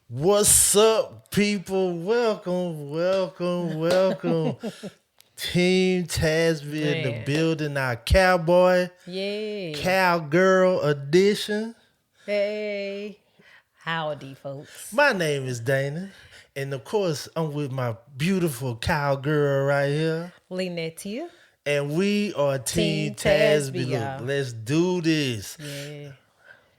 What's up, people? Welcome. Team Tasby in the Man, building. Our cowboy, yeah. cowgirl edition. Hey, howdy, folks. My name is Dana, and of course, I'm with my beautiful cowgirl right here. Linetia, And we are Team Team Tasby, Tasby. Look, y'all. let's do this. Yeah.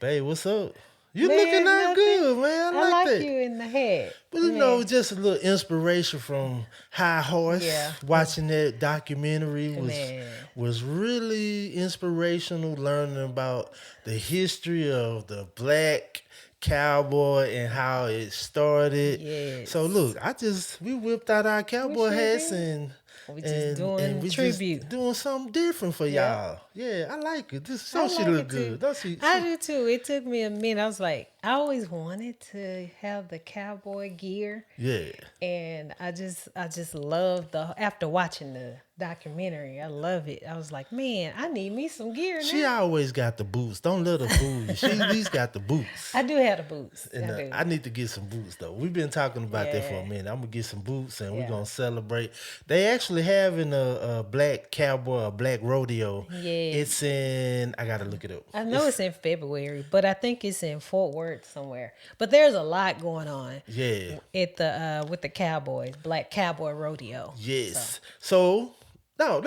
Babe, what's up? You looking Man, out nothing. good, man. I I like like that. you in the hat. But Man, just a little inspiration from High Horse. yeah. Watching that documentary Man, was really inspirational. Learning about the history of the black cowboy and how it started. So yes. look, we whipped out our We cowboy sure hats did. and We just and doing we tribute. just doing something different for Yep. y'all. Yeah, I like it. This I so she like look it too. good. Don't she? I do too. It took me a minute. I was like, I always wanted to have the cowboy gear. Yeah. And I just love the after watching the documentary, I love it. I was like, man, I need me some gear She now. always got the boots. Don't let her fool you. She at least got the I boots. do have the boots. And I do. I need to get some boots though. We've been talking about that for a Yeah. minute. I'm gonna get some boots and we're Yeah. gonna celebrate. They actually having a black cowboy, a black rodeo. It's Yes. in. I gotta look it up. I know It's it's in February, but I think it's in Fort Worth somewhere. But there's a lot going on yeah, at the with the Cowboys, Black Cowboy Rodeo. So yes. So no,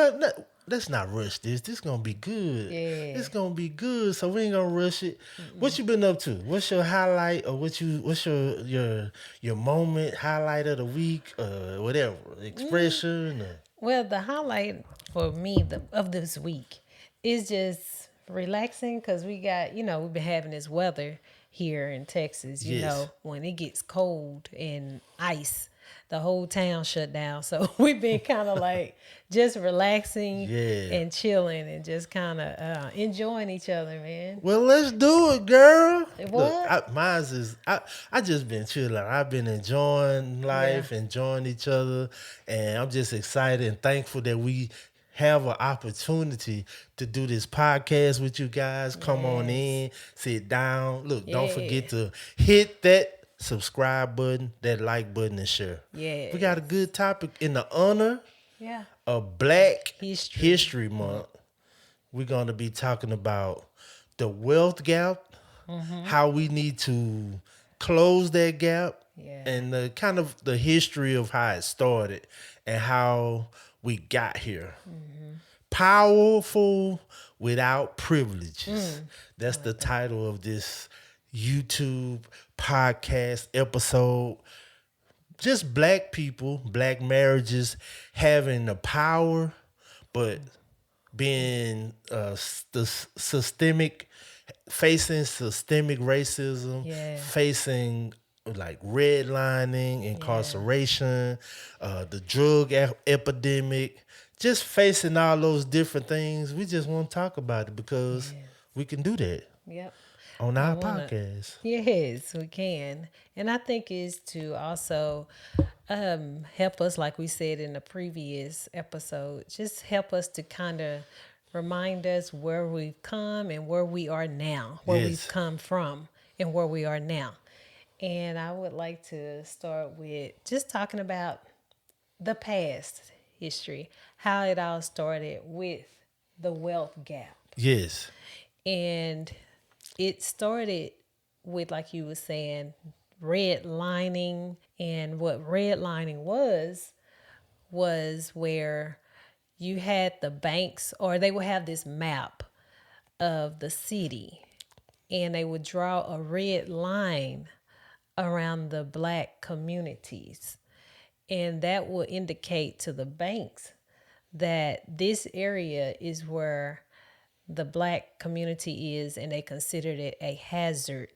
let's not rush this. This gonna be good. yeah. It's gonna be good. So we ain't gonna rush it. What you been up to? What's your highlight or what's your moment highlight of the week? Whatever expression. Well, the highlight for me of this week is just relaxing because we've been having this weather here in Texas. Yes. When it gets cold and ice, the whole town shut down. So we've been kind of like just relaxing Yeah. and chilling and just kind of enjoying each other, man. Well, let's do it, girl. Look, What? I just been chilling. I've been enjoying Yeah. life, enjoying each other, and I'm just excited and thankful that we have an opportunity to do this podcast with you guys. Come on Yes. in, sit down. Look, don't Yeah. forget to hit that subscribe button, that like button, and share. We got a Yes. good topic in the honor Yeah. of Black History. History Month. We're going to be talking about the wealth gap, how we need to close that gap, Yeah. and the kind of the history of how it started and how we got here. Powerful without privileges. That's the title of this YouTube podcast episode. Just black people, black marriages having the power, but being systemic, facing systemic racism, Yeah. facing like redlining, Yeah. incarceration, the drug epidemic, just facing all those different things. We just want to talk about it because Yeah. we can do that Yep. on I our wanna. podcast. Yes, we can, and I think is to also help us, like we said in the previous episode, just help us to kind of remind us where we've come and where we are now, where we've Yes. come from and where we are now. And I would like to start with just talking about the past history, how it all started with the wealth gap. Yes. And it started with, like you were saying, redlining. And what redlining was where you had the banks, or they would have this map of the city, and they would draw a red line around the black communities. And that would indicate to the banks that this area is where the black community is, and they considered it a hazard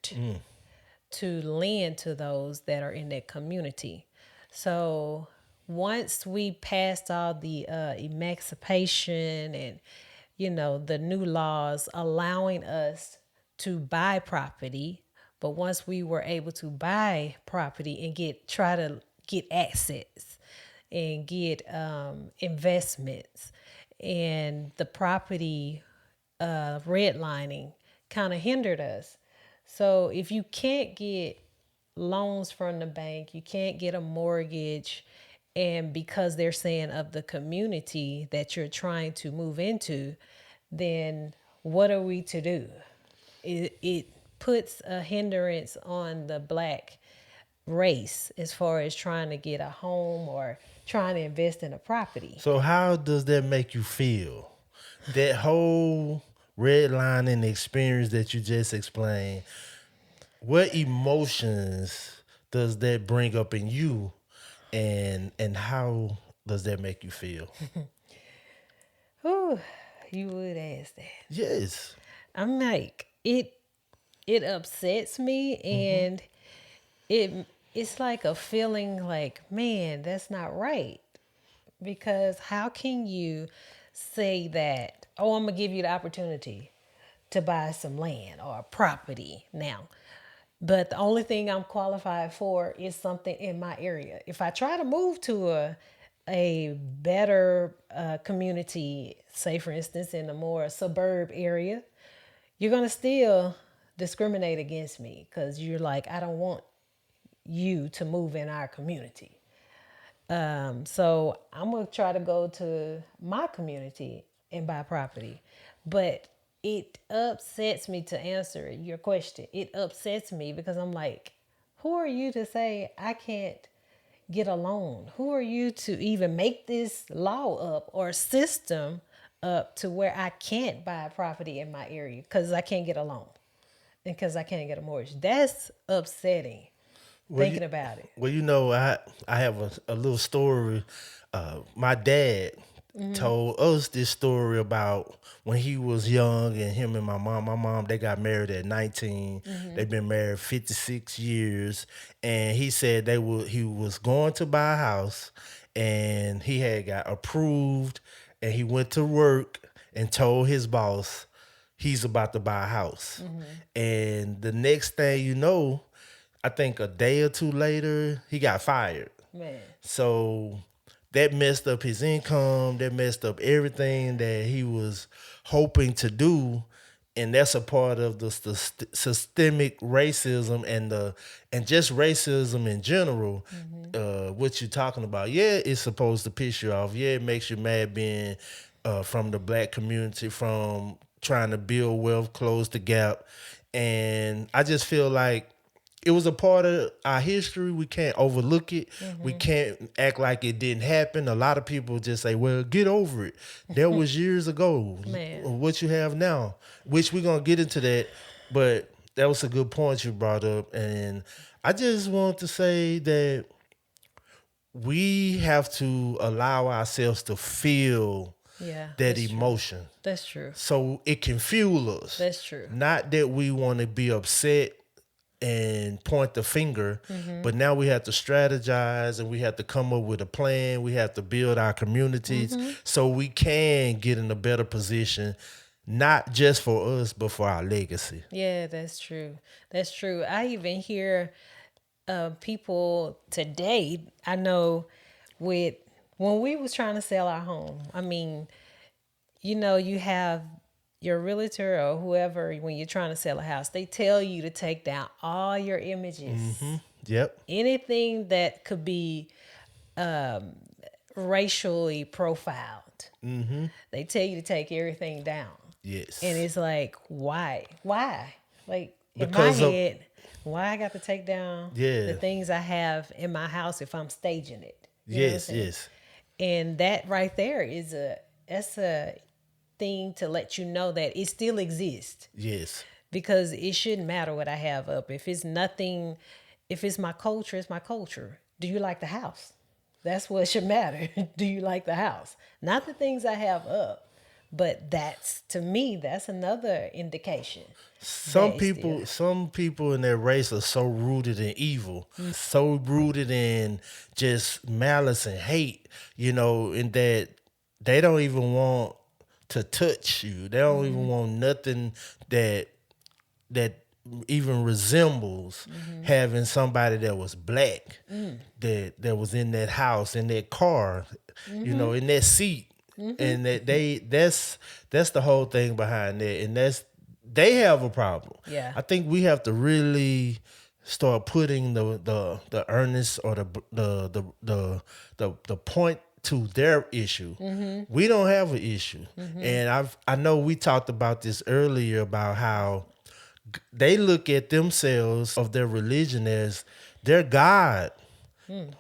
to lend to those that are in that community. So once we passed all the emancipation and the new laws allowing us to buy property, but once we were able to buy property and try to get assets and get investments, and the property redlining kind of hindered us. So if you can't get loans from the bank. You can't get a mortgage. And because they're saying of the community that you're trying to move into, then what are we to do? It puts a hindrance on the black race as far as trying to get a home or trying to invest in a property. So how does that make you feel? That whole redlining experience that you just explained, what emotions does that bring up in you, and how does that make you feel? Whew, you would ask that. Yes. I'm like, it upsets me, and it's like a feeling like, man, that's not right. Because how can you say that, oh, I'm gonna give you the opportunity to buy some land or property now, but the only thing I'm qualified for is something in my area. If I try to move to a better community, say for instance in a more suburb area, you're gonna still discriminate against me because you're like, I don't want you to move in our community. So I'm gonna try to go to my community and buy property. But it upsets me, to answer your question. It upsets me because I'm like, who are you to say I can't get a loan? Who are you to even make this law up or system up to where I can't buy a property in my area because I can't get a loan and because I can't get a mortgage? That's upsetting Well, thinking about it. I have a little story. My dad told us this story about when he was young and him and my mom. My mom, they got married at 19. They've been married 56 years, and he said he was going to buy a house, and he had got approved, and he went to work and told his boss he's about to buy a house. And the next thing you know, I think a day or two later, he got fired. Man. So that messed up his income. That messed up everything that he was hoping to do. And that's a part of the systemic racism and just racism in general. What you're talking about, yeah, it's supposed to piss you off. Yeah, it makes you mad being from the black community, from trying to build wealth, close the gap. And I just feel like it was a part of our history. We can't overlook it. We can't act like it didn't happen. A lot of people just say, well, get over it. That was years ago. Man. What you have now, which we're going to get into that. But that was a good point you brought up. And I just want to say that we have to allow ourselves to feel Yeah, that that's true. emotion That's true. so it can fuel us. That's true. Not that we want to be upset and point the finger, but now we have to strategize and we have to come up with a plan. We have to build our communities so we can get in a better position, not just for us, but for our legacy. Yeah, that's true. That's true. I even hear people today, I know, with when we was trying to sell our home. I mean, you have your realtor or whoever, when you're trying to sell a house, they tell you to take down all your images, Yep. anything that could be racially profiled. They tell you to take everything down. Yes. And it's like, why? Why? Like, in my Because of- head, why I got to take down Yeah. the things I have in my house if I'm staging it? You know what I'm Yes, saying? yes. And that right there that's a thing to let you know that it still exists, Yes. because it shouldn't matter what I have up. If it's nothing, if it's my culture, it's my culture. Do you like the house? That's what should matter. Do you like the house? Not the things I have up. But that's, to me, that's another indication. Some that it's people, some people in their race are so rooted in evil, so rooted in just malice and hate, in that they don't even want to touch you. They don't even want nothing that even resembles having somebody that was black, that was in that house, in that car, in that seat. And that's the whole thing behind that. And they have a problem. Yeah. I think we have to really start putting the earnest or the point to their issue. We don't have an issue. And I know we talked about this earlier about how they look at themselves of their religion as their God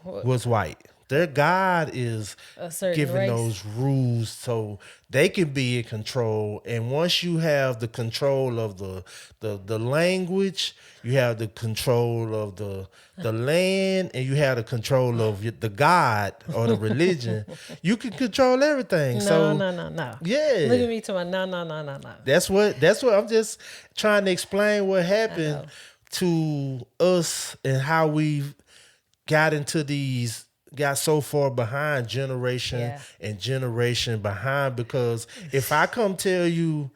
was white. Their God is A certain giving race. those rules so they can be in control. And once you have the control of the language, you have the control of the land, and you have the control of the God or the religion, you can control everything. No, So no, no, no. Look yeah, at me to my no, no, no, no, no. that's what I'm just trying to explain what I happened know. to us and how we got into these got so far behind generation Yeah. and generation behind. Because if I come tell you,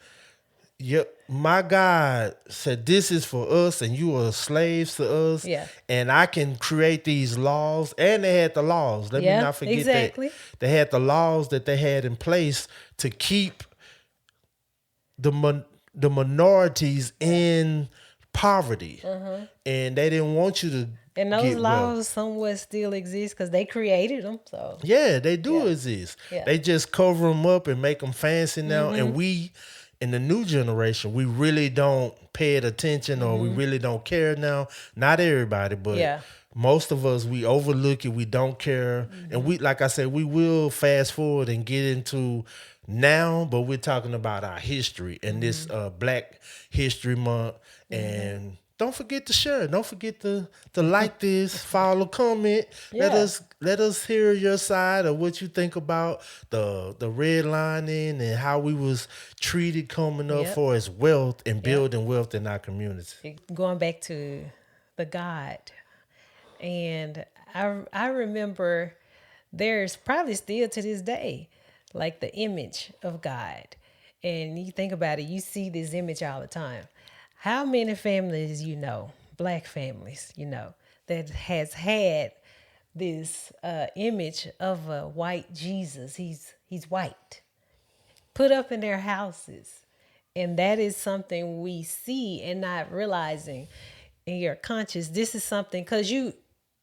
yep, my God said this is for us and you are slaves to us, Yeah. and I can create these laws, and they had the laws. Let me Yeah, not forget that exactly. they had the laws that they had in place to keep the the minorities in poverty, and they didn't want you to And those get wealth. laws somewhat still exist because they created them. So, Yeah, they do yeah. exist. Yeah. They just cover them up and make them fancy now. And we, in the new generation, we really don't pay it attention, or we really don't care now. Not everybody, but Yeah. most of us, we overlook it. We don't care. And we, like I said, we will fast forward and get into now, but we're talking about our history and this Black History Month. And don't forget to share. Don't forget to like this, follow, comment. Yeah. Let us hear your side of what you think about the redlining and how we was treated coming up Yep. for as wealth and Yep. building wealth in our community. Going back to the God. And I remember there's probably still to this day, like the image of God. And you think about it, you see this image all the time. How many families Black families, that has had this image of a white Jesus? He's white, put up in their houses. And that is something we see and not realizing in your conscious. This is something because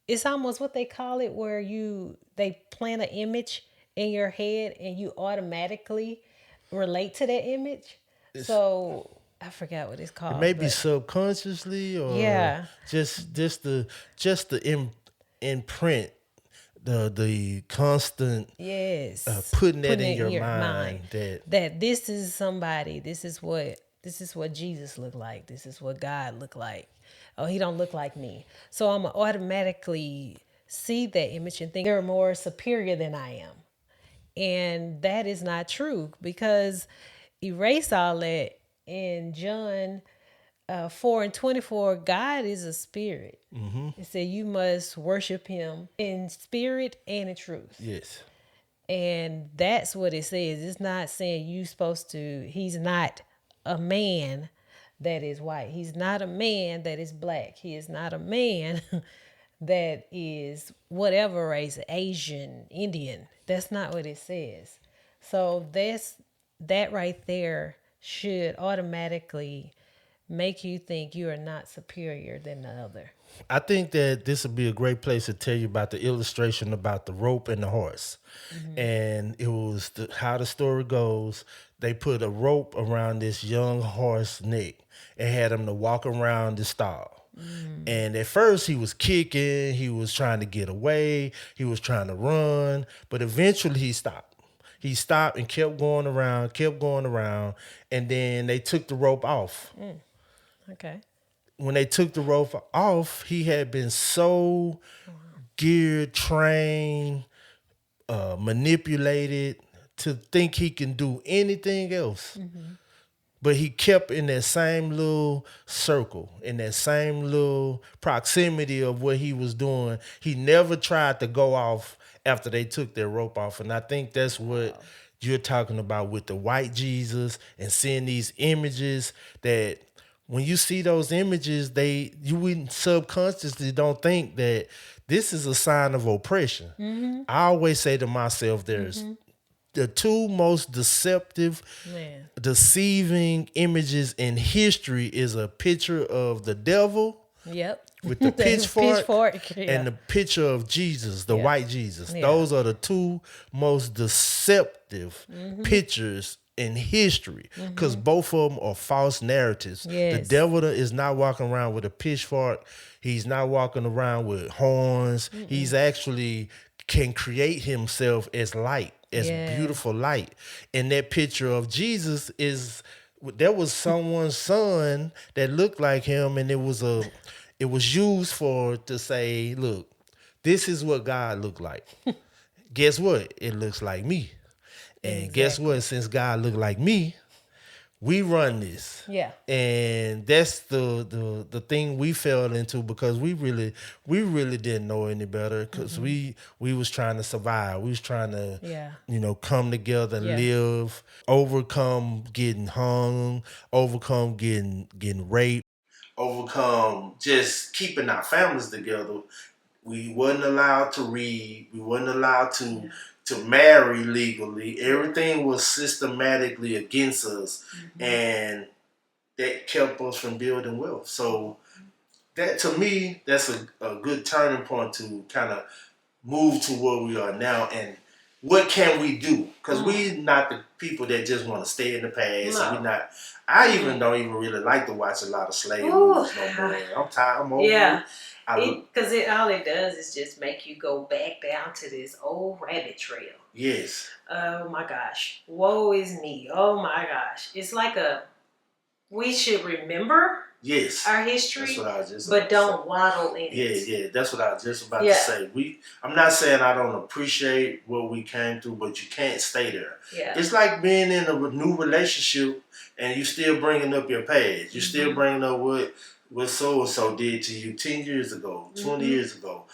it's almost what they call it, where they plant an image in your head and you automatically relate to that image. So I forgot what it's It called, may be but subconsciously, or yeah, just the imprint, the constant yes, putting that putting in it in your your mind mind that that this is somebody. This is what Jesus looked like. This is what God looked like. Oh, he don't look like me. So I'm automatically see that image and think they're more superior than I am. And that is not true, because erase all that in John 4:24, God is a spirit. It said you must worship him in spirit and in truth. yes, And that's what it says. It's not saying you supposed to, he's not a man that is white. He's not a man that is black. He is not a man that is whatever race, Asian, Indian. That's not what it says. So that right there should automatically make you think you are not superior than the other. I think that this would be a great place to tell you about the illustration about the rope and the horse. And it was how the story goes. They put a rope around this young horse neck and had him to walk around the stall. And at first he was kicking, he was trying to get away, he was trying to run, but eventually he stopped. He stopped and kept going around, and then they took the rope off. Okay. When they took the rope off, he had been so geared, trained, manipulated to think he can do anything else. But he kept in that same little circle, in that same little proximity of what he was doing. He never tried to go off after they took their rope off. And I think that's what you're talking about with the white Jesus and seeing these images that when you see those images, you wouldn't subconsciously don't think that this is a sign of oppression. I always say to myself, there's the two most Man. deceiving images in history is a picture of the devil Yep. with the The pitchfork pitchfork. and Yeah. the picture of Jesus, the Yeah. white Jesus. Yeah. Those are the two most deceptive pictures in history because both of them are false narratives. The Yes. devil is not walking around with a pitchfork. He's not walking around with horns. He's actually can create himself as light, as Yes. beautiful light. And that picture of Jesus is there was someone's son that looked like him, and it was used for to say, look, this is what God looked like. Guess what? It looks like me. And guess Exactly. what? Since God looked like me, we run this. Yeah. And that's the thing we fell into because we really didn't know any better because we was trying to survive. We was trying to Yeah. come together and Yeah. live, overcome getting hung, overcome getting raped, overcome just keeping our families together. We wasn't allowed to read. We wasn't allowed to marry legally. Everything was systematically against us, and that kept us from building wealth. So that to me, that's a good turning point to kind of move to where we are now and what can we do? Because we not the people that just want to stay in the past. And we not. I even don't even really like to watch a lot of slave movies no more. I'm tired. I'm over it. Because all it does is just make you go back down to this old rabbit trail. Yes. Oh my gosh. Woe is me. Oh my gosh. It's like we should remember Yes. our history, that's what I was just but don't waddle in it. Yeah. That's what I was just about to say. I'm not saying I don't appreciate what we came through, but you can't stay there. Yeah. It's like being in a new relationship and you still bringing up your past. You're still bringing up what so-and-so did to you 10 years ago, 20 years ago.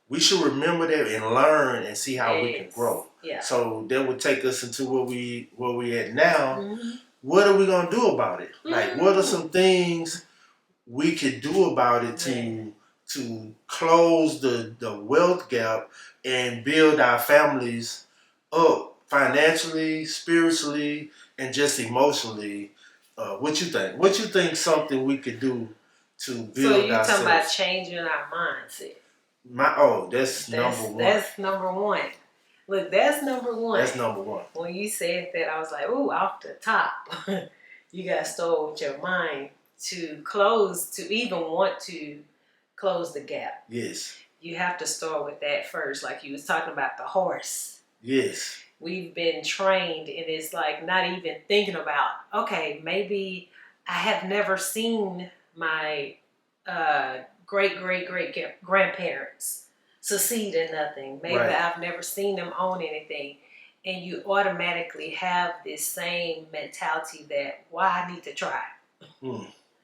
We should remember that and learn and see how we can grow. Yeah. So that would take us into where we at now. What are we gonna do about it? Like, what are some things we could do about it to close the wealth gap and build our families up financially, spiritually, and just emotionally? What you think? What you think something we could do to build ourselves? So you talking about changing our mindset? That's number one. That's number one. Look, that's number one. That's number one. When you said that, I was like, ooh, off the top. You got to start with your mind to even want to close the gap. Yes. You have to start with that first. Like you was talking about the horse. Yes. We've been trained, and it's like not even thinking about, okay, maybe I have never seen my great-great-great-grandparents succeed in nothing. Maybe I've never seen them own anything. And you automatically have this same mentality that, why I need to try.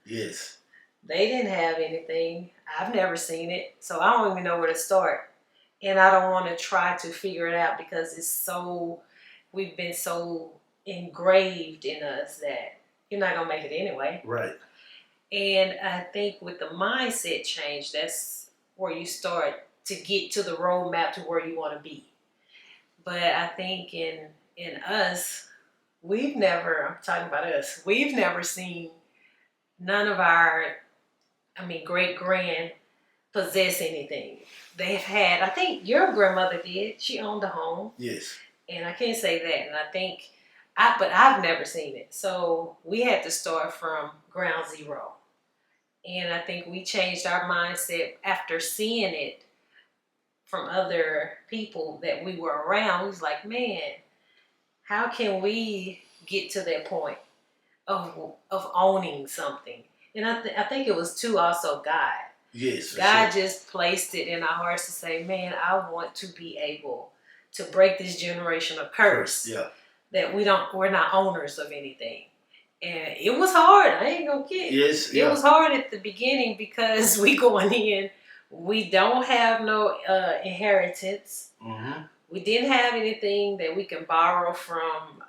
Yes. They didn't have anything. I've never seen it. So I don't even know where to start. And I don't want to try to figure it out because we've been so engraved in us that you're not going to make it anyway. Right. And I think with the mindset change, that's where you start to get to the roadmap to where you want to be. But I think in us, I'm talking about us, we've never seen none of our, great-grand possess anything. They've had, I think your grandmother did. She owned a home. Yes. And I can't say that. And I think, but I've never seen it. So we had to start from ground zero. And I think we changed our mindset after seeing it from other people that we were around. We was like, man, how can we get to that point of owning something? And I think it was too also God. Yes. God just placed it in our hearts to say, man, I want to be able to break this generational curse. Yeah. That we're not owners of anything. And it was hard. I ain't gonna kid. Yes. It was hard at the beginning because we going in, we don't have no inheritance. We didn't have anything that we can borrow from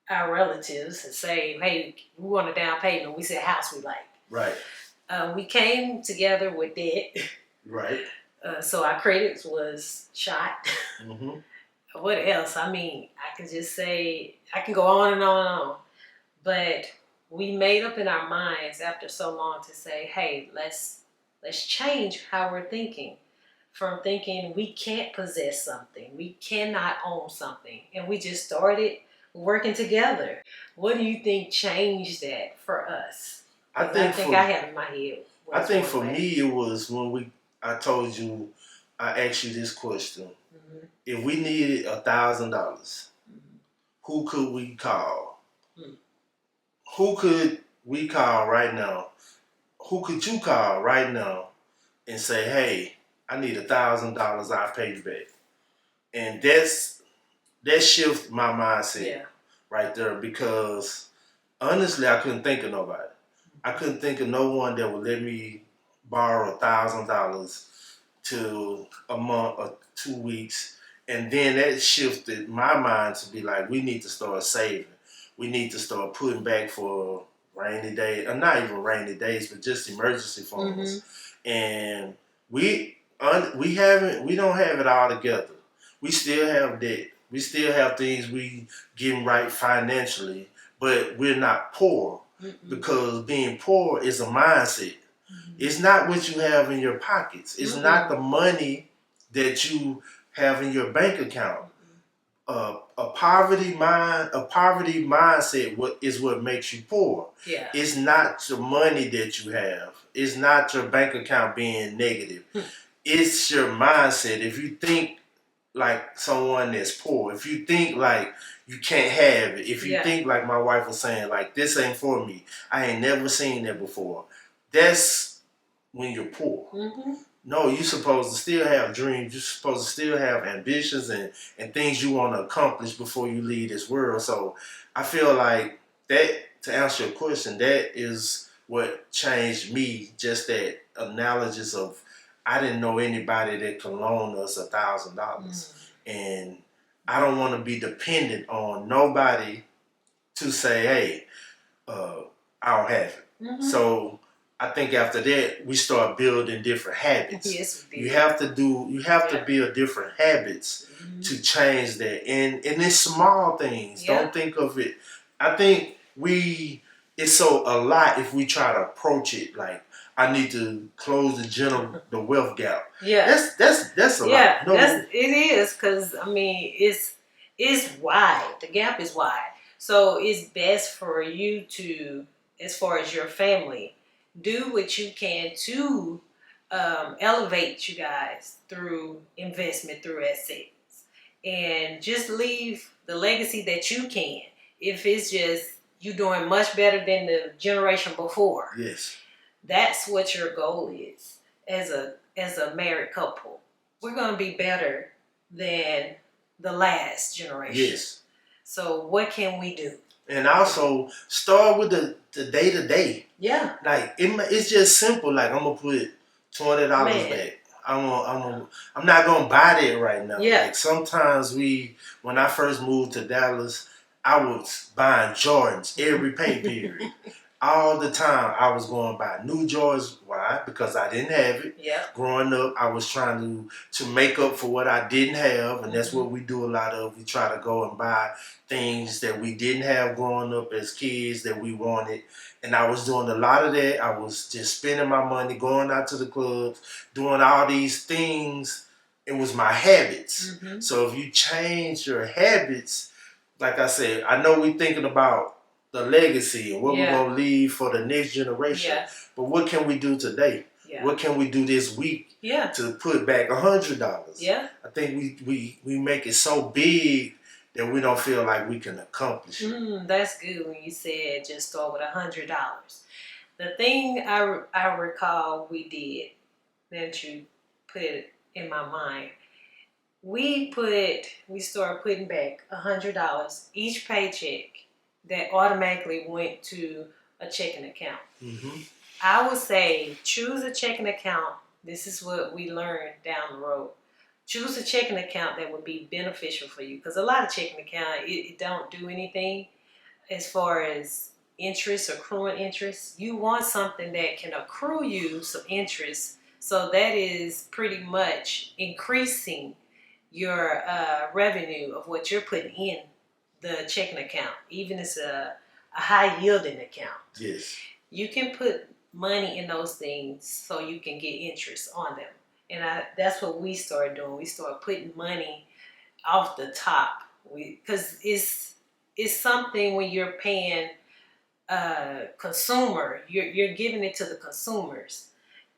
our relatives and say, hey, we want a down payment. We said house we like. Right. We came together with debt. Right. So our credits was shot. What else? I can just say, I can go on and on and on. But we made up in our minds after so long to say, hey, let's change how we're thinking. From thinking we can't possess something, we cannot own something, and we just started working together. What do you think changed that for us? I I think think for I have in my head. I think for me it was when I told you I asked you this question. Mm-hmm. If we needed $1,000, who could we call? Mm-hmm. Who could we call right now? Who could you call right now and say, hey, I need $1,000, I'll pay you back? And that shifts my mindset right there, because honestly I couldn't think of nobody. I couldn't think of no one that would let me borrow $1,000 to a month or 2 weeks. And then that shifted my mind to be like, we need to start saving. We need to start putting back for rainy days, or not even rainy days, but just emergency funds. Mm-hmm. And we don't have it all together. We still have debt. We still have things we getting right financially, but we're not poor. Mm-mm. Because being poor is a mindset. Mm-hmm. It's not what you have in your pockets. It's not the money that you have in your bank account. A poverty mindset is what makes you poor. Yeah. It's not the money that you have. It's not your bank account being negative. It's your mindset. If you think like someone that's poor, if you think like you can't have it, if you think like my wife was saying, like, this ain't for me, I ain't never seen that before, that's when you're poor. Mm-hmm. No, you're supposed to still have dreams. You're supposed to still have ambitions and things you want to accomplish before you leave this world. So I feel like that, to answer your question, that is what changed me. Just that analogous of, I didn't know anybody that could loan us $1,000. And I don't want to be dependent on nobody to say, hey, I don't have it. Mm-hmm. So I think after that we start building different habits. Yes, we did. You have to build different habits to change that. And it's small things. Don't think of it. I think it's so a lot if we try to approach it like, I need to close the wealth gap. Yeah, that's a lot. No, it is, because I mean it's wide. The gap is wide, so it's best for you to, as far as your family, do what you can to elevate you guys through investment, through assets, and just leave the legacy that you can. If it's just you doing much better than the generation before. Yes. That's what your goal is as a married couple. We're going to be better than the last generation. Yes. So what can we do? And also start with the day to day. Yeah. Like it's just simple. Like, I'm gonna put $20 back. I'm not gonna buy that right now. Yeah. Like sometimes when I first moved to Dallas, I was buying Jordans every pay period. All the time I was going by new Jordans. Why? Because I didn't have it. Yeah. Growing up, I was trying to make up for what I didn't have, and that's what we do a lot of. We try to go and buy things that we didn't have growing up as kids that we wanted. And I was doing a lot of that. I was just spending my money, going out to the clubs, doing all these things. It was my habits. Mm-hmm. So if you change your habits, like I said, I know we're thinking about the legacy and what we're going to leave for the next generation. Yeah. But what can we do today? Yeah. What can we do this week to put back $100? Yeah. I think we make it so big that we don't feel like we can accomplish it. That's good when you said just start with $100. The thing I recall we did, that you put it in my mind, we started putting back $100 each paycheck that automatically went to a checking account. Mm-hmm. I would say choose a checking account. This is what we learned down the road. Choose a checking account that would be beneficial for you, because a lot of checking accounts, it don't do anything as far as interest, accruing interest. You want something that can accrue you some interest, so that is pretty much increasing your revenue of what you're putting in the checking account. Even if it's a high yielding account. Yes. You can put money in those things so you can get interest on them. And that's what we started doing. We started putting money off the top. Because it's something when you're paying consumer, you're giving it to the consumers,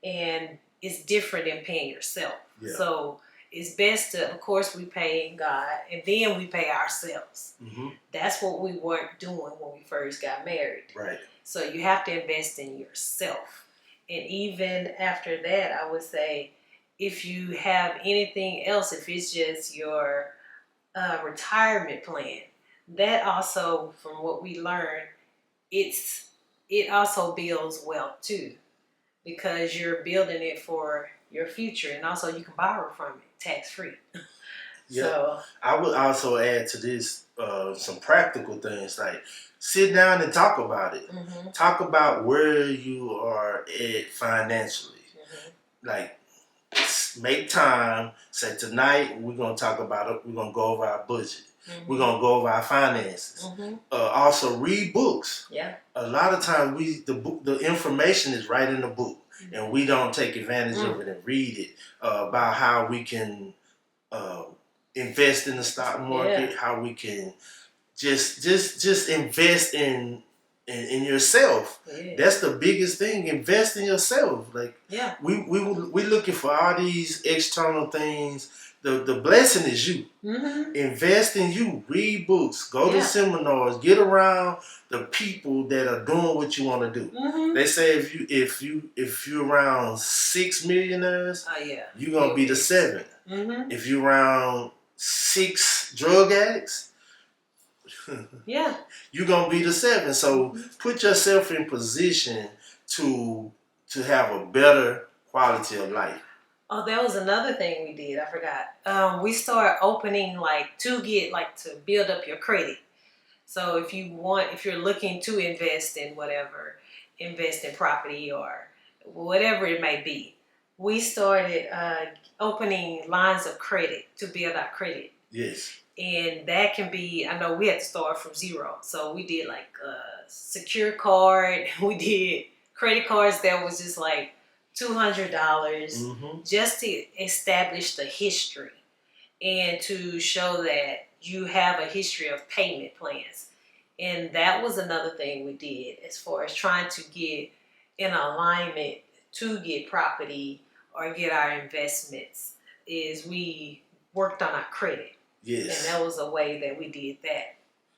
and it's different than paying yourself. Yeah. So it's best to, of course, we pay God, and then we pay ourselves. Mm-hmm. That's what we weren't doing when we first got married. Right. So you have to invest in yourself. And even after that, I would say, if you have anything else, if it's just your retirement plan, that also, from what we learned, it also builds wealth too, because you're building it for your future, and also you can borrow from it tax free. Yeah. So I would also add to this some practical things, like sit down and talk about it. Mm-hmm. Talk about where you are at financially. Mm-hmm. Like, make time. Say, tonight we're gonna talk about it. We're gonna go over our budget. Mm-hmm. We're gonna go over our finances. Mm-hmm. Also, read books. Yeah. A lot of times the information is right in the book, mm-hmm. and we don't take advantage of it and read it about how we can invest in the stock market, how we can just invest in yourself. Yeah. That's the biggest thing. Invest in yourself. Like, we looking for all these external things. The blessing is you. Mm-hmm. Invest in you. Read books. Go to seminars. Get around the people that are doing what you want to do. Mm-hmm. They say if you're around 6 millionaires, you're gonna be the 7th. Mm-hmm. If you're around 6 drug addicts, you're gonna be the 7th. So put yourself in position to have a better quality of life. Oh, that was another thing we did. I forgot. We started opening to build up your credit. So if you're looking to invest in property or whatever it may be, we started opening lines of credit to build our credit. Yes. And that can be, I know we had to start from zero. So we did secure card. We did credit cards that was just $200, mm-hmm. just to establish the history and to show that you have a history of payment plans. And that was another thing we did as far as trying to get in alignment to get property or get our investments, is we worked on our credit. Yes. And that was a way that we did that.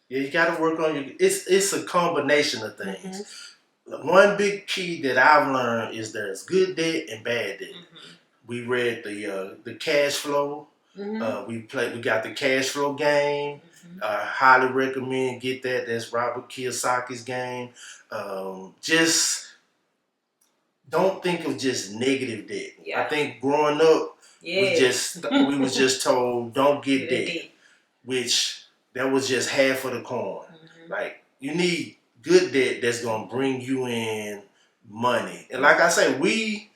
Yeah, you got to work on your... It's a combination of things. Mm-hmm. One big key that I've learned is there's good debt and bad debt. Mm-hmm. We read the cash flow. Mm-hmm. We got the cash flow game. Mm-hmm. Highly recommend get that. That's Robert Kiyosaki's game. Just don't think of just negative debt. Yeah. I think growing up, we was just told don't get debt, which that was just half of the coin. Mm-hmm. Like, you need good debt that's gonna bring you in money. And like I say, we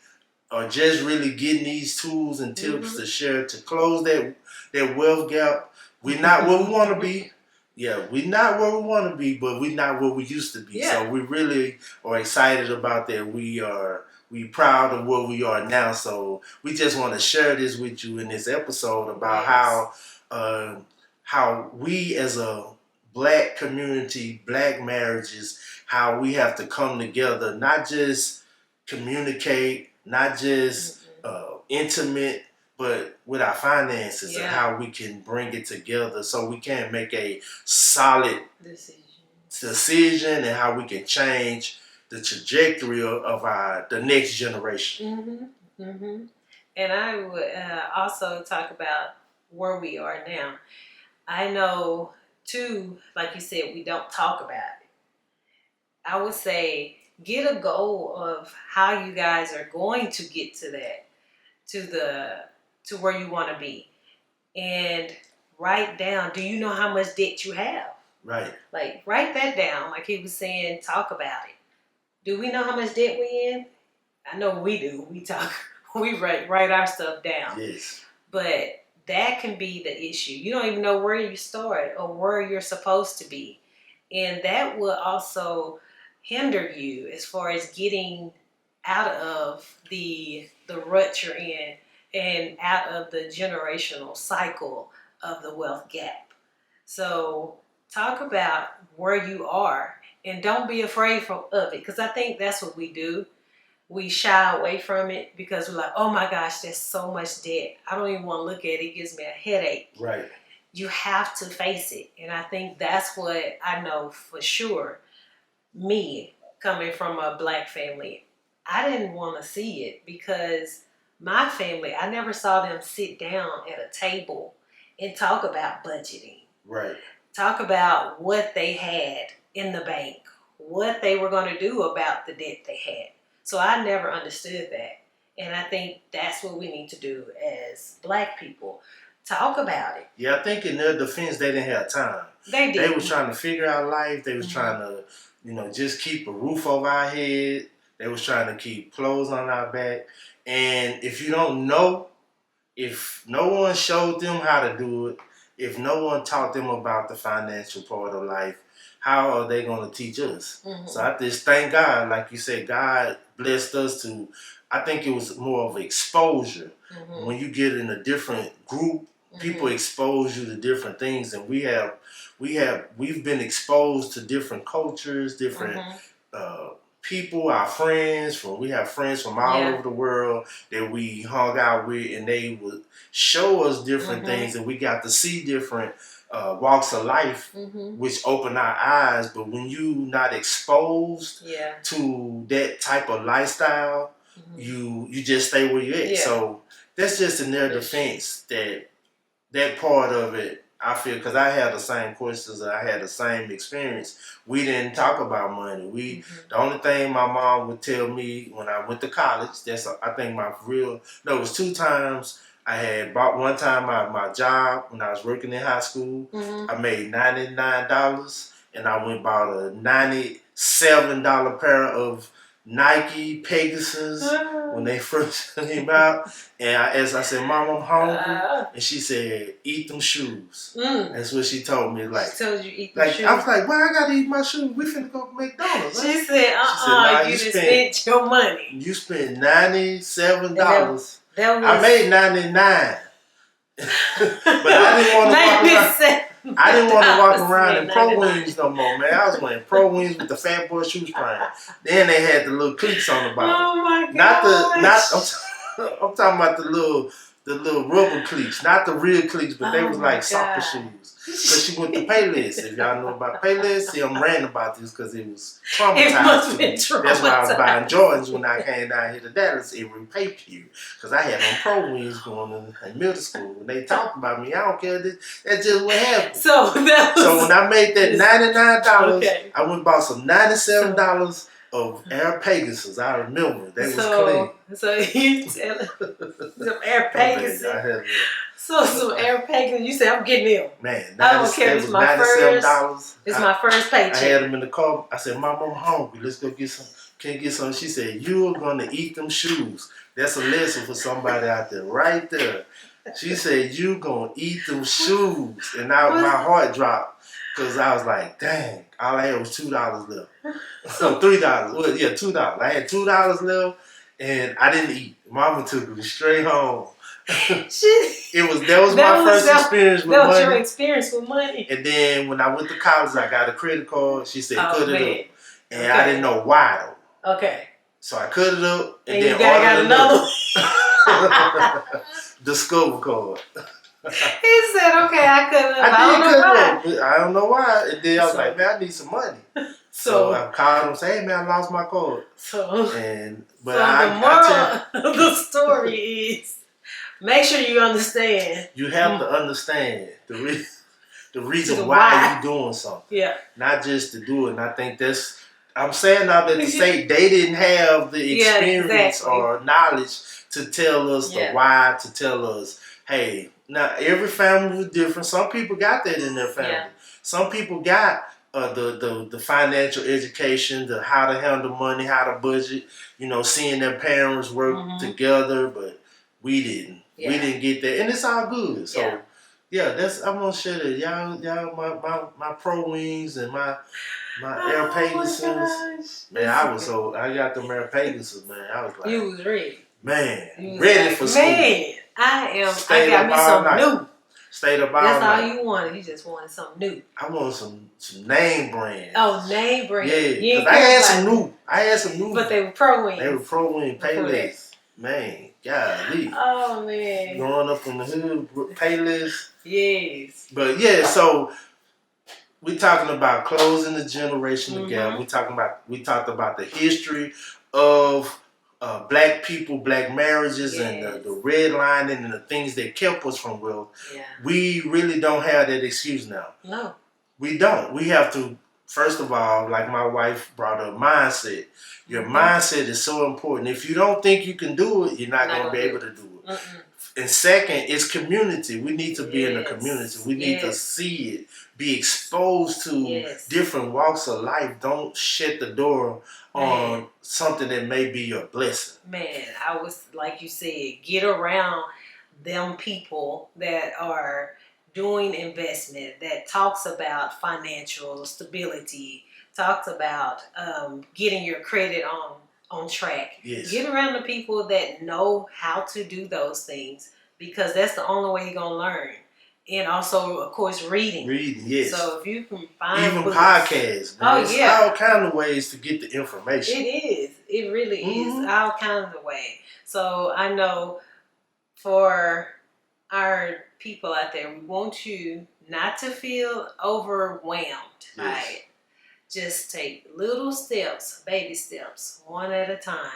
are just really getting these tools and tips, mm-hmm. to share to close that wealth gap. We're not where we want to be. Yeah, we're not where we want to be, but we're not where we used to be. Yeah. So we really are excited about that. We proud of where we are now. So we just want to share this with you in this episode about how we as a Black community, Black marriages, how we have to come together, not just communicate, not just intimate, but with our finances, and how we can bring it together so we can make a solid decision and how we can change the trajectory of the next generation. Mm-hmm. Mm-hmm. And I would also talk about where we are now. I know, too, like you said, we don't talk about it. I would say get a goal of how you guys are going to get to that, to where you want to be, and write down, do you know how much debt you have? Right. Like, write that down. Like he was saying, talk about it. Do we know how much debt we in? I know we do. We write our stuff down. Yes. But that can be the issue. You don't even know where you start or where you're supposed to be. And that will also hinder you as far as getting out of the rut you're in and out of the generational cycle of the wealth gap. So talk about where you are and don't be afraid of it, because I think that's what we do. We shy away from it because we're like, oh my gosh, there's so much debt. I don't even want to look at it. It gives me a headache. Right. You have to face it. And I think that's what I know for sure. Me, coming from a Black family, I didn't want to see it because my family, I never saw them sit down at a table and talk about budgeting. Right. Talk about what they had in the bank, what they were going to do about the debt they had. So I never understood that. And I think that's what we need to do as Black people. Talk about it. Yeah, I think in their defense, they didn't have time. They did. They was trying to figure out life. They was trying to, just keep a roof over our head. They was trying to keep clothes on our back. And if you don't know, if no one showed them how to do it, if no one taught them about the financial part of life, how are they going to teach us? So I just thank God, like you said, God blessed us to, I think it was more of exposure. When you get in a different group, people expose you to different things, and we've been exposed to different cultures, different people, our friends we have friends from all over the world that we hung out with, and they would show us different things, and we got to see different walks of life, which open our eyes. But when you not exposed to that type of lifestyle, you just stay where you're at. So that's just in their defense, that part of it. I feel, because I had the same questions, I had the same experience. We didn't talk about money. The only thing my mom would tell me when I went to college, I think it was 2 times. I had bought one time my job when I was working in high school. I made $99, and I went and bought a $97 pair of Nike Pegasus when they first came out. And as I said, Mom, I'm hungry. And she said, eat them shoes. That's what she told me. Like, she told you eat them shoes. I was like, why I gotta eat my shoes? We finna go to McDonald's. She said, you just spent your money. You spent $97. I made 99. But I didn't want to walk around. I didn't want to walk around in Pro Wings no more, man. I was wearing Pro Wings with the Fat Boy shoes prime. Then they had the little cleats on the bottom. Oh my god! I'm talking about the little rubber cleats, not the real cleats, but they was like soccer shoes. Because she went to Payless. If y'all know about Payless, see, I'm ranting about this because it was traumatized. That's why I was buying Jordans when I came down here to Dallas every pay period. Because I had on Pro Wings going in middle school. When they talked about me, I don't care. That's just what happened. So when I made that $99, I went and bought some $97 of Air Pegasus. I remember. They was clean. So you tell some Air Pegasus. So some Air Pegasus. You said, I'm getting them. Man, I don't care. It's my first. It's my first paycheck. I had them in the car. I said, Mom, I'm hungry. Let's go get some. Can't get some. She said, you're gonna eat them shoes. That's a lesson for somebody out there, right there. She said, you gonna eat them shoes, and my heart dropped because I was like, dang. All I had was $2 left. So $3. Well, yeah, $2. I had $2 left, and I didn't eat. Mama took me straight home. That was my first experience with money. That was your experience with money. And then when I went to college, I got a credit card. She said, cut it up. And I didn't know why, though. Okay. So I cut it up, and then you got another Discover card. He said, okay, I cut it up. I don't know why. And then I was like, man, I need some money. So I called him and said, hey, man, I lost my card. The moral of the story is, make sure you understand. You have to understand the reason why you're doing something. Yeah. Not just to do it. And I think I'm saying now that to say they didn't have the experience or knowledge to tell us the why, to tell us, hey, now every family was different. Some people got that in their family. Yeah. Some people got the financial education, the how to handle money, how to budget, seeing their parents work together, but we didn't. Yeah. We didn't get that. And it's all good. So Yeah, I'm gonna share that. Y'all, my pro wings and my Air Pegasus. Man, I got them Air Pegasus, man. I was like, you was ready. Man, You was ready like, for school. Man, I got me some new. Stayed up all That's night. all you wanted. You just wanted something new. I wanted some name brands. Oh, name brand. Yeah, because I had some new. But they were pro wings. They were pro wing Payless. Man, golly. Oh, man. Growing up in the hood, Payless. Yes. But yeah, so we talking about closing the generational gap. We talked about the history of black people, black marriages, and the redlining and the things that kept us from wealth. Yeah. We really don't have that excuse now. No. We don't. We have to, first of all, like my wife brought up, mindset. Your mindset is so important. If you don't think you can do it, you're not going to be able to do it. And second, it's community. We need to be in the community. We need to see it, be exposed to different walks of life. Don't shut the door on something that may be your blessing. Man, I was, like you said, get around them people that are doing investment, that talks about financial stability, talks about getting your credit on track. Yes. Get around the people that know how to do those things, because that's the only way you're going to learn. And also, of course, reading. Reading, yes. So if you can find even books. Podcasts. Man. It's all kind of ways to get the information. It is. It really is. All kinds of ways. So I know for our people out there, we want you not to feel overwhelmed, right? Just take little steps, baby steps, one at a time.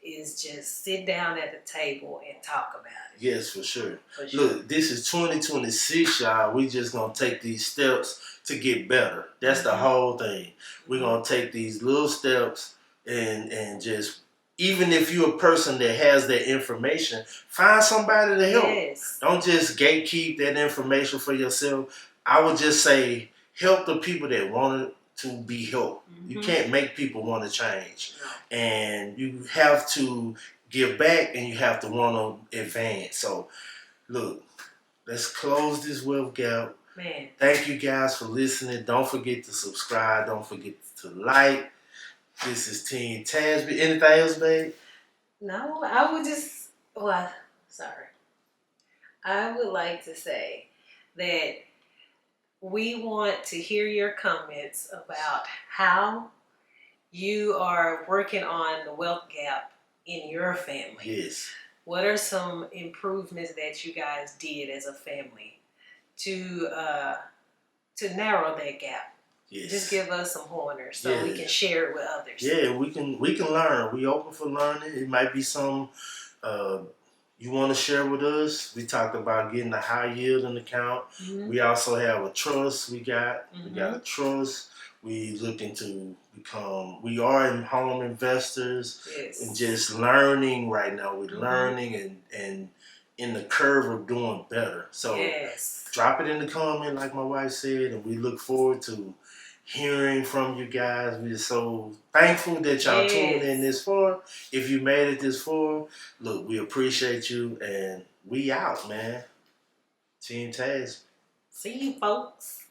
Is just sit down at the table and talk about it. Yes, for sure. Look, this is 2026, y'all. We just gonna take these steps to get better. That's the whole thing. We're gonna take these little steps and just, even if you're a person that has that information, find somebody to help. Yes. Don't just gatekeep that information for yourself. I would just say help the people that want to be helped. You can't make people want to change. No. And you have to give back and you have to want to advance. So, look, let's close this wealth gap. Man. Thank you guys for listening. Don't forget to subscribe. Don't forget to like. This is Team Tasby. Anything else, babe? No, I would just, I would like to say that we want to hear your comments about how you are working on the wealth gap in your family. Yes. What are some improvements that you guys did as a family to narrow that gap? Yes. Just give us some pointers so we can share it with others. Yeah, we can learn. We open for learning. It might be some you want to share with us. We talked about getting a high yielding account. We also have a trust. We got a trust. We looking to become. We are in home investors and just learning right now. We're learning and in the curve of doing better. So drop it in the comment, like my wife said, and we look forward to hearing from you guys. We're so thankful that y'all tuned in this far. If you made it this far, look, we appreciate you, and we out, man. Team Tasby. See you, folks.